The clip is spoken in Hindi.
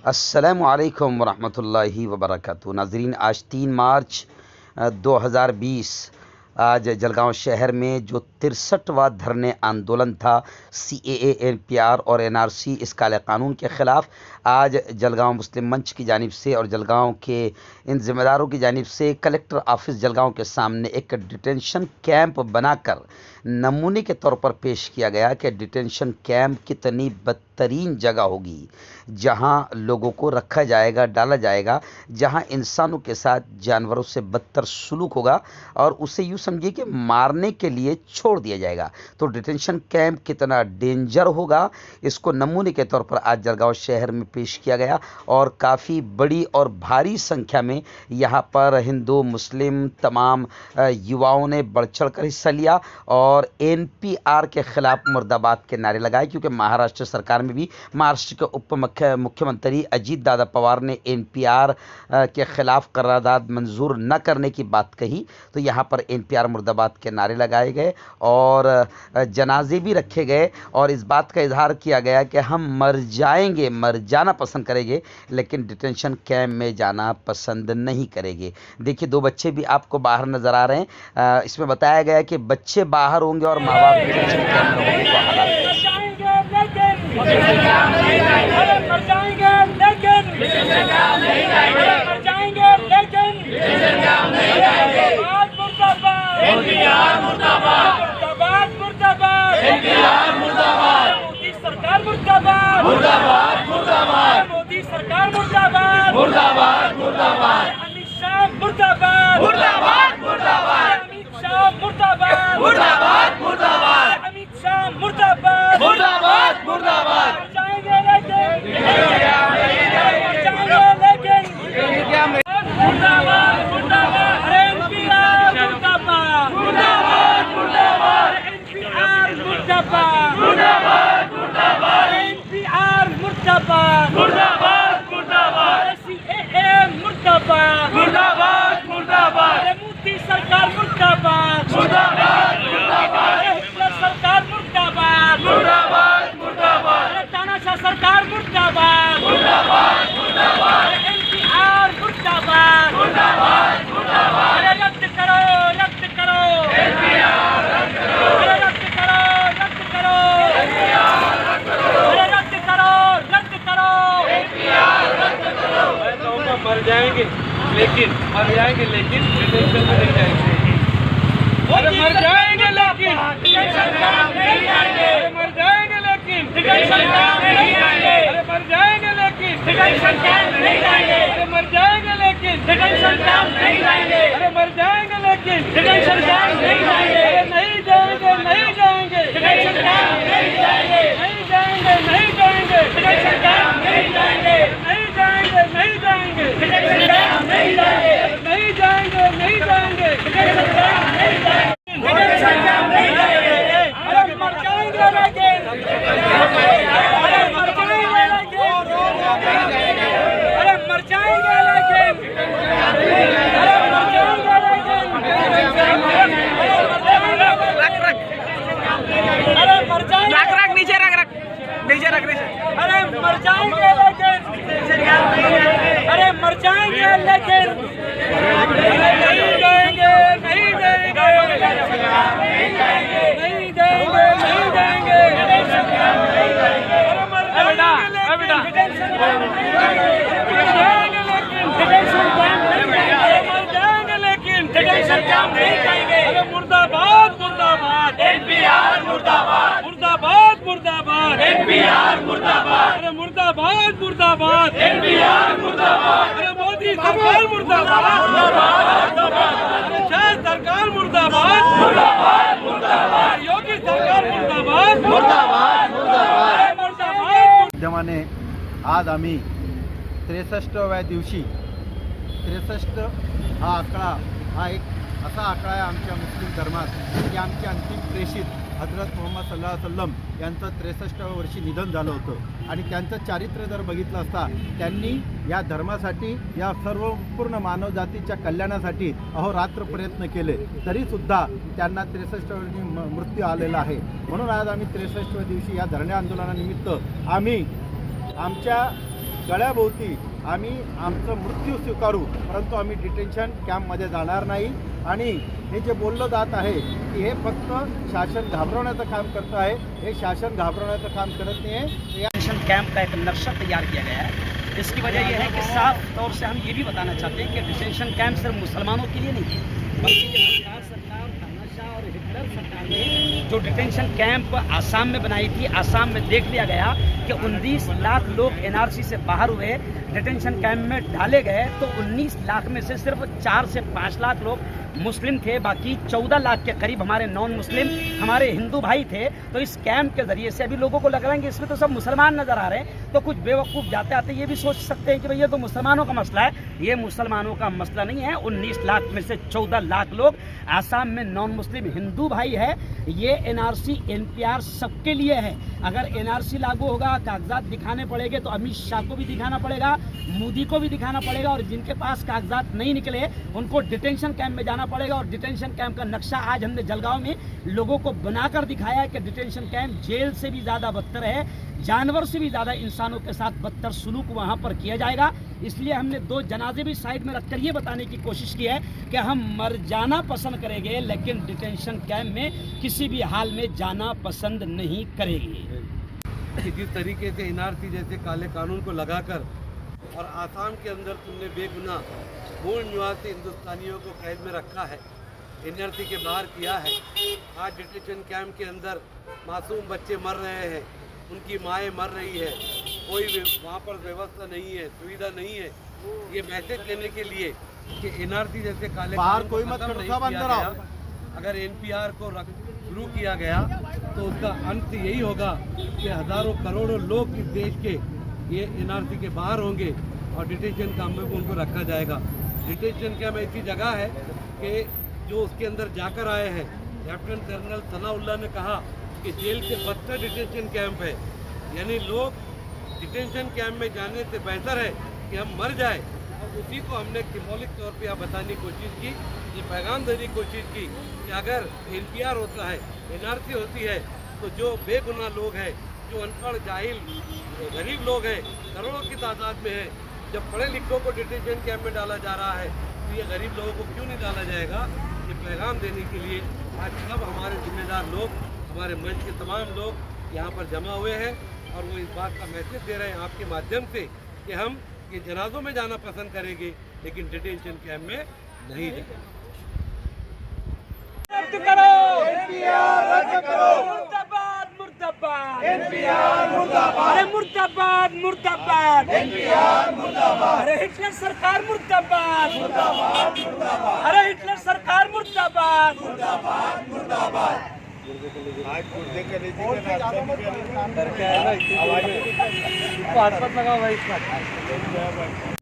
अस्सलामुअलैकुम वरहमतुल्लाहि वबरकातुहू। नाज़रीन, आज 3 मार्च 2020 आज जलगांव शहर में जो 63वां धरने आंदोलन था CAA, NPR और NRC इस काले कानून के ख़िलाफ़, आज जलगांव मुस्लिम मंच की जानिब से और जलगांव के इन ज़िम्मेदारों की जानिब से कलेक्टर ऑफिस जलगांव के सामने एक डिटेंशन कैंप बनाकर नमूने के तौर पर पेश किया गया कि डिटेंशन कैंप कितनी बदतरीन जगह होगी, जहां लोगों को रखा जाएगा, डाला जाएगा, जहां इंसानों के साथ जानवरों से बदतर सलूक होगा और उसे यूँ समझिए कि मारने के लिए छोड़ दिया जाएगा। तो डिटेंशन कैंप कितना डेंजर होगा, इसको नमूने के तौर पर आज जलगांव शहर में पेश किया गया और काफ़ी बड़ी और भारी संख्या में यहाँ पर हिंदू मुस्लिम तमाम युवाओं ने बढ़ चढ़ कर हिस्सा लिया और NPR के ख़िलाफ़ मुर्दाबाद के नारे लगाए, क्योंकि महाराष्ट्र सरकार में भी महाराष्ट्र के मुख्यमंत्री अजीत दादा पवार ने NPR के ख़िलाफ़ करारदाद मंजूर न करने की बात कही। तो यहाँ पर NPR मुर्दाबाद के नारे लगाए गए और जनाजे भी रखे गए और इस बात का इजहार किया गया कि हम मर जाएंगे, मर जाना पसंद करेंगे, लेकिन डिटेंशन कैंप में जाना पसंद नहीं करेंगे। देखिए, 2 बच्चे भी आपको बाहर नज़र आ रहे हैं। इसमें बताया गया है कि बच्चे बाहर होंगे और माँ बाप डिटेंशन कैंप में होंगे तो हालात मोदी सरकार मुर्दाबाद, मुर्दाबाद, मुर्दाबाद। अमित शाह मुर्दाबाद, मुर्दाबाद, मुर्दाबाद। अमित शाह मुर्दाबाद, मुर्दाबाद, मुर्दाबाद। अमित शाह मुर्दाबाद, मुर्दाबाद, मुर्दाबाद। जाएंगे लेकिन मुर्दाबाद, मुर्दाबाद। NPR मुर्दाबाद, मुर्दाबाद, मुर्दाबाद। NPR मुर्दाबाद, मुर्दाबाद, मुर्दाबाद। NPR मुर्दाबाद, मुर्दाबाद, मुर्दाबाद। CAA मुर्दाबाद, मुर्दाबाद, मुर्दाबाद। मोदी सरकार मुर्दाबाद, मुर्दाबाद, मुर्दाबाद। हिटलर सरकार मुर्दाबाद, मुर्दाबाद, मुर्दाबाद। तानाशाह सरकार मुर्दाबाद, मुर्दाबाद, मुर्दाबाद। NPR मुर्दाबाद, मुर्दाबाद, मुर्दाबाद। रद्द करो, रद्द करो NPR, रद्द करो, रद्द करो, रद्द करो NPR, रद्द करो, रद्द करो, रद्द करो NPR, रद्द करो। मैं कहूँगा मर जाएंगे लेकिन डिटेंशन में नहीं जाएंगे। अरे मर जाएंगे लेकिन डिटेंशन कैंप नहीं जाएंगे। मर जाएंगे लेकिन डिटेंशन कैंप नहीं जाएंगे। अरे मर जाएंगे लेकिन डिटेंशन कैंप नहीं जाएंगे। अरे मर जाएंगे लेकिन डिटेंशन कैंप नहीं जाएंगे। अरे मर जाएंगे लेकिन डिटेंशन कैंप नहीं जाएंगे। अरे नहीं जाएंगे, नहीं जाएंगे डिटेंशन कैंप नहीं जाएंगे, नहीं जाएंगे, नहीं जाएंगे डिटेंशन कैंप नहीं जाएंगे, नहीं जाएंगे, नहीं जाएंगे डिटेंशन कैंप नहीं जाएंगे, नहीं जाएंगे, नहीं जाएंगे डिटेंशन कैंप नहीं जाएंगे, डिटेंशन कैंप नहीं जाएंगे। अरे मर जाएंगे लेकिन, अरे मर जाएंगे लेकिन, अरे मर जाएंगे लेकिन, अरे मर जाएंगे लेकिन, अरे मर जाएंगे, रख रख नीचे, रख रख नीचे, रख नीचे। अरे मर जाएंगे लेकिन, अरे मर जाएंगे लेकिन नहीं जाएंगे, नहीं जाएंगे, नहीं जाएंगे, नहीं जाएंगे, नहीं जाएंगे। अरे मर जाएंगे लेकिन डिटेंशन कैंप नहीं जाएंगे, लेकिन डिटेंशन कैंप नहीं जाएंगे, मर जाएंगे लेकिन डिटेंशन कैंप नहीं जाएंगे। अरे मुर्दाबाद, मुर्दाबाद NPR, मुर्दाबाद, मुर्दाबाद, मुर्दाबाद NPR, मुर्दाबाद। अरे मुर्दाबाद, मुर्दाबाद NPR, मुर्दाबाद। अरे मोदी सरकार मुर्दाबाद, मुर्दाबाद, अरे शाह सरकार मुर्दाबाद, मुर्दाबाद, मुर्दाबाद। योगी सरकार मुर्दाबाद, मुर्दाबाद, मुर्दाबाद, मुर्दाबाद। माध्यमाने आज आम्ही 63व्या दिवशी 63 हा आकडा हा एक असा आकडा आहे आमच्या मुस्लिम धर्मात की आमचे अंतिम प्रेषित हजरत मोहम्मद सल्लल्लाहु अलैहि वसल्लम यांचं 63व्या वर्षी निधन झालं होतं आणि त्यांचं चारित्र्य जर बघितलं असता त्यांनी या धर्मासाठी, या सर्व पूर्ण मानवजातीच्या कल्याणासाठी अहोरात्र प्रयत्न केले, तरीसुद्धा त्यांना 63व्या वर्षी मृत्यू आलेला आहे। म्हणून आज आम्ही 63व्या दिवशी या धरणे आंदोलनानिमित्त आम्ही आमच्या गळ्याभोवती आम्ही आमचं मृत्यू स्वीकारू, परंतु आम्ही डिटेन्शन कॅम्पमध्ये जाणार नाही. आणि हे जे बोललं जात आहे की हे फक्त शासन घाबरवण्याचं काम करतं आहे, हे शासन घाबरवण्याचं काम करत नाही आहे. डिटेंशन कैंप का एक नक्शा तैयार किया गया है. इसकी वजह यह है कि साफ तौर से हम ये भी बताना चाहते हैं कि डिटेंशन कैंप सिर्फ मुसलमानों के लिए नहीं है, बल्कि ये बंगाल सरकार, तानाशाह और हिटलर सरकार ने जो डिटेंशन कैंप आसाम में बनाई थी, आसाम में देख लिया गया कि 19 लाख लोग एनआरसी से बाहर हुए, डिटेंशन कैंप में डाले गए, तो 19 लाख में से सिर्फ 4 से 5 लाख लोग मुस्लिम थे, बाकी 14 लाख के करीब हमारे नॉन मुस्लिम, हमारे हिंदू भाई थे. तो इस कैंप के जरिए से अभी लोगों को लग रहा है कि इसमें तो सब मुसलमान नजर आ रहे हैं, तो कुछ बेवकूफ़ जाते आते ये भी सोच सकते हैं कि भाई ये तो मुसलमानों का मसला है. ये मुसलमानों का मसला नहीं है. 19 लाख में से 14 लाख लोग आसाम में नॉन मुस्लिम हिंदू भाई है. ये एनआरसी एनपीआर सबके लिए है. अगर एनआरसी लागू होगा, कागजात दिखाने पड़ेंगे, तो अमित शाह को भी दिखाना पड़ेगा, मोदी को भी दिखाना पड़ेगा, और जिनके पास कागजात नहीं निकले उनको डिटेंशन कैंप में जाना पड़ेगा. और डिटेंशन कैंप का नक्शा आज हमने जलगांव में लोगों को बनाकर दिखाया है कि डिटेंशन कैंप जेल से भी ज़्यादा बदतर है, जानवर से भी ज़्यादा इंसानों के साथ बदतर सलूक वहाँ पर किया जाएगा. इसलिए हमने 2 जनाजे भी साइड में रखकर ये बताने की कोशिश की है कि हम मर जाना पसंद करेंगे, लेकिन डिटेंशन कैंप में किसी भी हाल में जाना पसंद नहीं करेंगे. कि जिस तरीके से एनआरसी जैसे काले कानून को लगाकर और आसाम के अंदर तुमने बेगुनाह मूल निवासी हिंदुस्तानियों को कैद में रखा है, एनआरसी के बाहर किया है. आज डिटेंशन कैंप के अंदर मासूम बच्चे मर रहे हैं, उनकी माएँ मर रही है, कोई वहाँ पर व्यवस्था नहीं है, सुविधा नहीं है. ये मैसेज देने के लिए कि एनआरसी जैसे काले बाहर कानून कोई को मत खत्म करो, नहीं सब किया अंदर आओ. गया, अगर एनपीआर को शुरू किया गया तो उसका अंत यही होगा कि हज़ारों करोड़ों लोग इस देश के ये एनआरसी के बाहर होंगे और डिटेंशन कैंप में उनको रखा जाएगा. डिटेंशन कैंप ऐसी जगह है कि जो उसके अंदर जाकर आए हैं, लेफ्टिनेंट कर्नल सनाउल्लाह ने कहा कि जेल से बदतर डिटेंशन कैंप है. यानी लोग डिटेंशन कैंप में जाने से बेहतर है कि हम मर जाए. और उसी को हमने सिंबॉलिक तौर पे यहाँ बताने की कोशिश की, ये पैगाम देने की कोशिश की कि अगर एनपीआर होता है, एनआरसी होती है, तो जो बेगुनाह लोग हैं, जो अनपढ़ जाहिल गरीब लोग हैं, करोड़ों की तादाद में हैं, जब पढ़े लिखों को डिटेंशन कैंप में डाला जा रहा है, तो ये गरीब लोगों को क्यों नहीं डाला जाएगा. ये पैगाम देने के लिए आज सब हमारे जिम्मेदार लोग, हमारे मंच के तमाम लोग यहाँ पर जमा हुए हैं और वो इस बात का मैसेज दे रहे हैं आपके माध्यम से कि हम ये जनाजों में जाना पसंद करेंगे, लेकिन डिटेंशन कैंप में नहीं जाएंगे. रद्द करो एनपीआर, रद्द करो. मुर्दाबाद मुर्दाबाद एनपीआर मुर्दाबाद. अरे मुर्दाबाद मुर्दाबाद एनपीआर मुर्दाबाद. अरे हिटलर सरकार मुर्दाबाद मुर्दाबाद मुर्दाबाद. अरे हिटलर सरकार मुर्दाबाद मुर्दाबाद मुर्दाबाद. आज गुर्दे के नीचे लगाओ भाई.